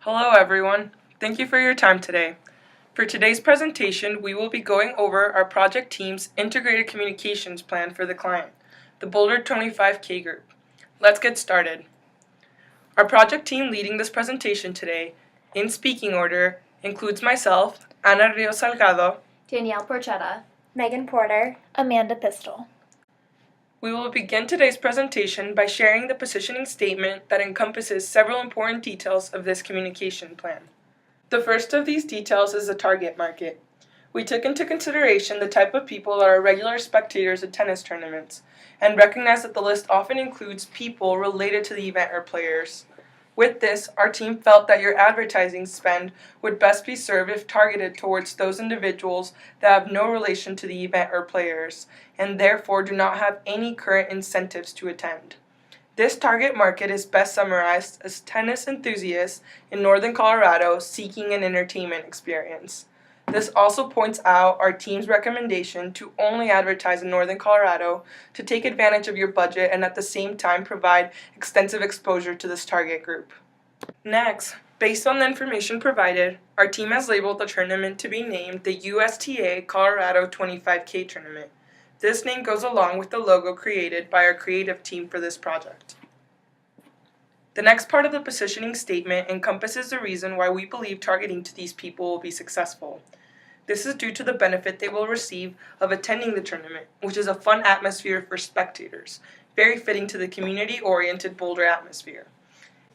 Hello everyone. Thank you for your time today. For today's presentation, we will be going over our project team's integrated communications plan for the client, the Boulder 25K group. Let's get started. Our project team leading this presentation today, in speaking order, includes myself, Ana Rio Salgado, Danielle Porchetta, Megan Porter, Amanda Pistol. We will begin today's presentation by sharing the positioning statement that encompasses several important details of this communication plan. The first of these details is the target market. We took into consideration the type of people that are regular spectators at tennis tournaments, and recognize that the list often includes people related to the event or players. With this, our team felt that your advertising spend would best be served if targeted towards those individuals that have no relation to the event or players, and therefore do not have any current incentives to attend. This target market is best summarized as tennis enthusiasts in northern Colorado seeking an entertainment experience. This also points out our team's recommendation to only advertise in northern Colorado to take advantage of your budget and at the same time provide extensive exposure to this target group. Next, based on the information provided, our team has labeled the tournament to be named the USTA Colorado 25K Tournament. This name goes along with the logo created by our creative team for this project. The next part of the positioning statement encompasses the reason why we believe targeting to these people will be successful. This is due to the benefit they will receive of attending the tournament, which is a fun atmosphere for spectators, very fitting to the community-oriented Boulder atmosphere.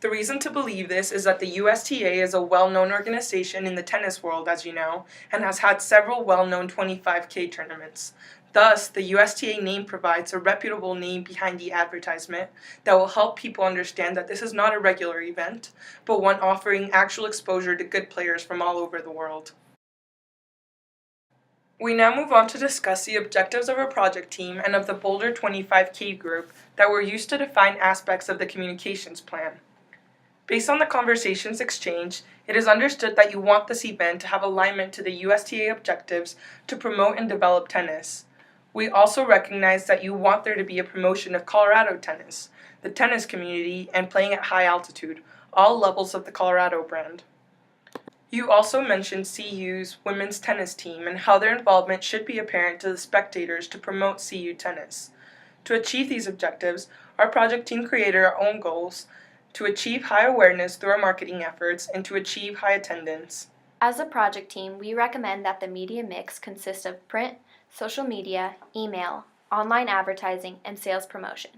The reason to believe this is that the USTA is a well-known organization in the tennis world, as you know, and has had several well-known 25K tournaments. Thus, the USTA name provides a reputable name behind the advertisement that will help people understand that this is not a regular event, but one offering actual exposure to good players from all over the world. We now move on to discuss the objectives of our project team and of the Boulder 25K group that were used to define aspects of the communications plan. Based on the conversations exchanged, it is understood that you want this event to have alignment to the USTA objectives to promote and develop tennis. We also recognize that you want there to be a promotion of Colorado tennis, the tennis community, and playing at high altitude, all levels of the Colorado brand. You also mentioned CU's women's tennis team and how their involvement should be apparent to the spectators to promote CU tennis. To achieve these objectives, our project team created our own goals to achieve high awareness through our marketing efforts and to achieve high attendance. As a project team, we recommend that the media mix consist of print, social media, email, online advertising, and sales promotion.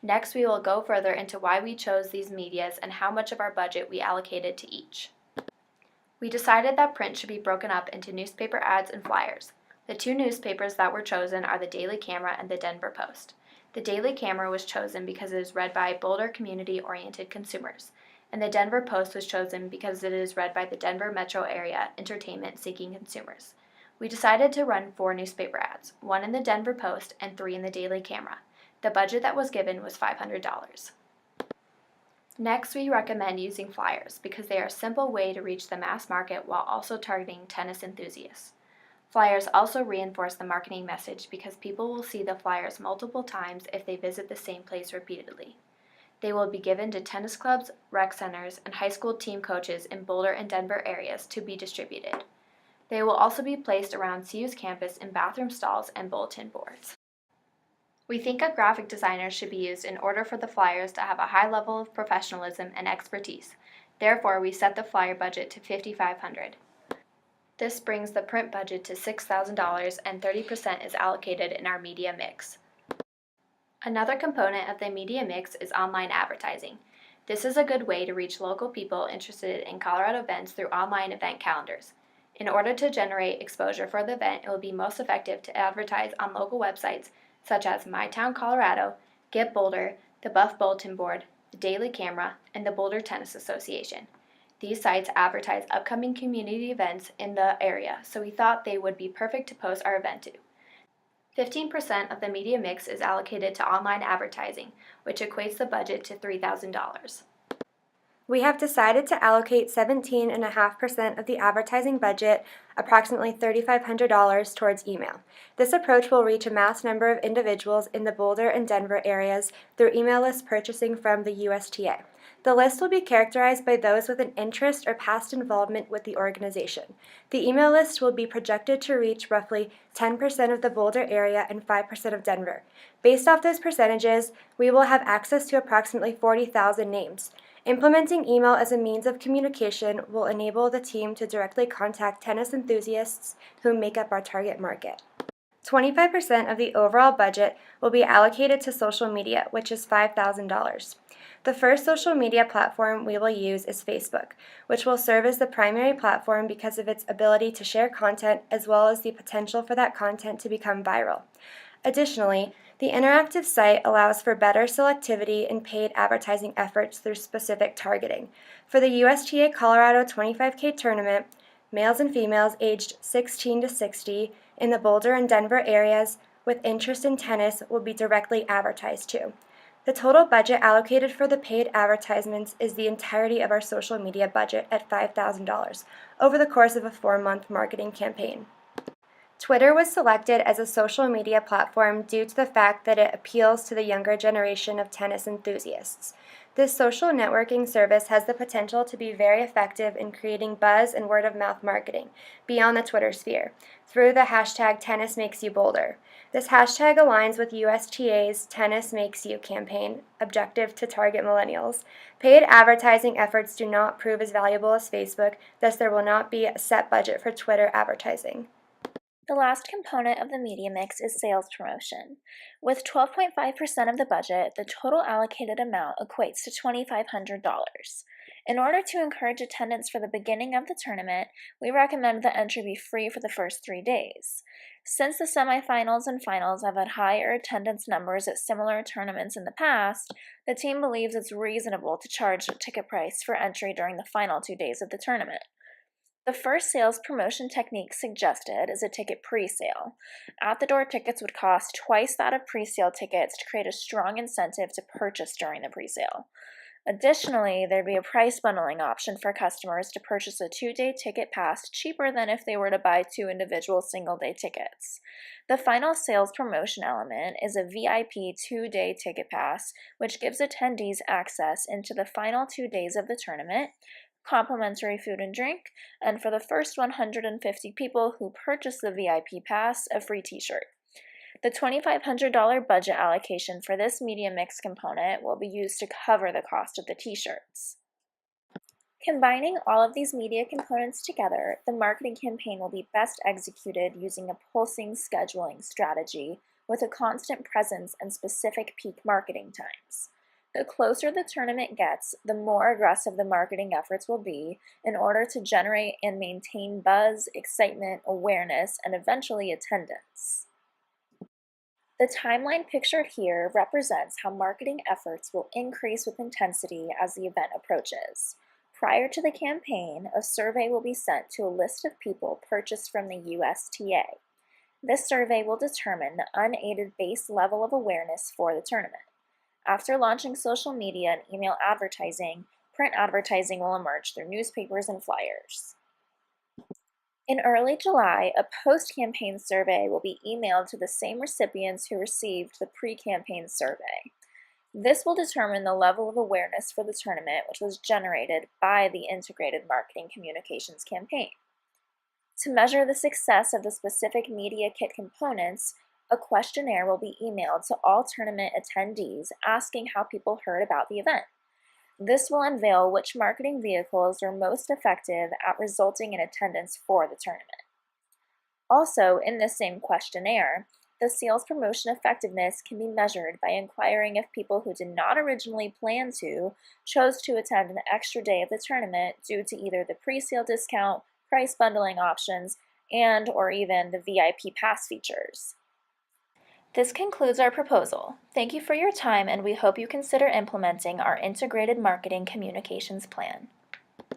Next, we will go further into why we chose these medias and how much of our budget we allocated to each. We decided that print should be broken up into newspaper ads and flyers. The two newspapers that were chosen are the Daily Camera and the Denver Post. The Daily Camera was chosen because it is read by Boulder community-oriented consumers, and the Denver Post was chosen because it is read by the Denver metro area entertainment-seeking consumers. We decided to run 4 newspaper ads, 1 in the Denver Post and 3 in the Daily Camera. The budget that was given was $500. Next, we recommend using flyers because they are a simple way to reach the mass market while also targeting tennis enthusiasts. Flyers also reinforce the marketing message because people will see the flyers multiple times if they visit the same place repeatedly. They will be given to tennis clubs, rec centers, and high school team coaches in Boulder and Denver areas to be distributed. They will also be placed around CU's campus in bathroom stalls and bulletin boards. We think a graphic designer should be used in order for the flyers to have a high level of professionalism and expertise. Therefore, we set the flyer budget to $5,500. This brings the print budget to $6,000 and 30% is allocated in our media mix. Another component of the media mix is online advertising. This is a good way to reach local people interested in Colorado events through online event calendars. In order to generate exposure for the event, it will be most effective to advertise on local websites such as My Town Colorado, Get Boulder, the Buff Bulletin Board, the Daily Camera, and the Boulder Tennis Association. These sites advertise upcoming community events in the area, so we thought they would be perfect to post our event to. 15% of the media mix is allocated to online advertising, which equates the budget to $3,000. We have decided to allocate 17.5% of the advertising budget, approximately $3,500, towards email. This approach will reach a mass number of individuals in the Boulder and Denver areas through email list purchasing from the USTA. The list will be characterized by those with an interest or past involvement with the organization. The email list will be projected to reach roughly 10% of the Boulder area and 5% of Denver. Based off those percentages, we will have access to approximately 40,000 names. Implementing email as a means of communication will enable the team to directly contact tennis enthusiasts who make up our target market. 25% of the overall budget will be allocated to social media, which is $5,000. The first social media platform we will use is Facebook, which will serve as the primary platform because of its ability to share content as well as the potential for that content to become viral. Additionally, the interactive site allows for better selectivity in paid advertising efforts through specific targeting. For the USTA Colorado 25K tournament, males and females aged 16 to 60 in the Boulder and Denver areas with interest in tennis will be directly advertised to. The total budget allocated for the paid advertisements is the entirety of our social media budget at $5,000 over the course of a 4-month marketing campaign. Twitter was selected as a social media platform due to the fact that it appeals to the younger generation of tennis enthusiasts. This social networking service has the potential to be very effective in creating buzz and word-of-mouth marketing beyond the Twitter sphere through the hashtag #TennisMakesYouBolder. This hashtag aligns with USTA's Tennis Makes You campaign objective to target millennials. Paid advertising efforts do not prove as valuable as Facebook, thus there will not be a set budget for Twitter advertising. The last component of the media mix is sales promotion. With 12.5% of the budget, the total allocated amount equates to $2,500. In order to encourage attendance for the beginning of the tournament, we recommend that entry be free for the first 3 days. Since the semifinals and finals have had higher attendance numbers at similar tournaments in the past, the team believes it's reasonable to charge a ticket price for entry during the final 2 days of the tournament. The first sales promotion technique suggested is a ticket pre-sale. At-the-door tickets would cost twice that of pre-sale tickets to create a strong incentive to purchase during the pre-sale. Additionally, there'd be a price bundling option for customers to purchase a 2-day ticket pass cheaper than if they were to buy 2 individual single-day tickets. The final sales promotion element is a VIP 2-day ticket pass, which gives attendees access into the final 2 days of the tournament, complimentary food and drink, and for the first 150 people who purchase the VIP pass, a free t-shirt. The $2,500 budget allocation for this media mix component will be used to cover the cost of the t-shirts. Combining all of these media components together, the marketing campaign will be best executed using a pulsing scheduling strategy with a constant presence and specific peak marketing times. The closer the tournament gets, the more aggressive the marketing efforts will be in order to generate and maintain buzz, excitement, awareness, and eventually attendance. The timeline pictured here represents how marketing efforts will increase with intensity as the event approaches. Prior to the campaign, a survey will be sent to a list of people purchased from the USTA. This survey will determine the unaided base level of awareness for the tournament. After launching social media and email advertising, print advertising will emerge through newspapers and flyers. In early July, a post-campaign survey will be emailed to the same recipients who received the pre-campaign survey. This will determine the level of awareness for the tournament, which was generated by the Integrated Marketing Communications campaign. To measure the success of the specific media kit components, a questionnaire will be emailed to all tournament attendees asking how people heard about the event. This will unveil which marketing vehicles are most effective at resulting in attendance for the tournament. Also, in this same questionnaire, the sales promotion effectiveness can be measured by inquiring if people who did not originally plan to chose to attend an extra day of the tournament due to either the pre-sale discount, price bundling options, and/or even the VIP pass features. This concludes our proposal. Thank you for your time, and we hope you consider implementing our integrated marketing communications plan.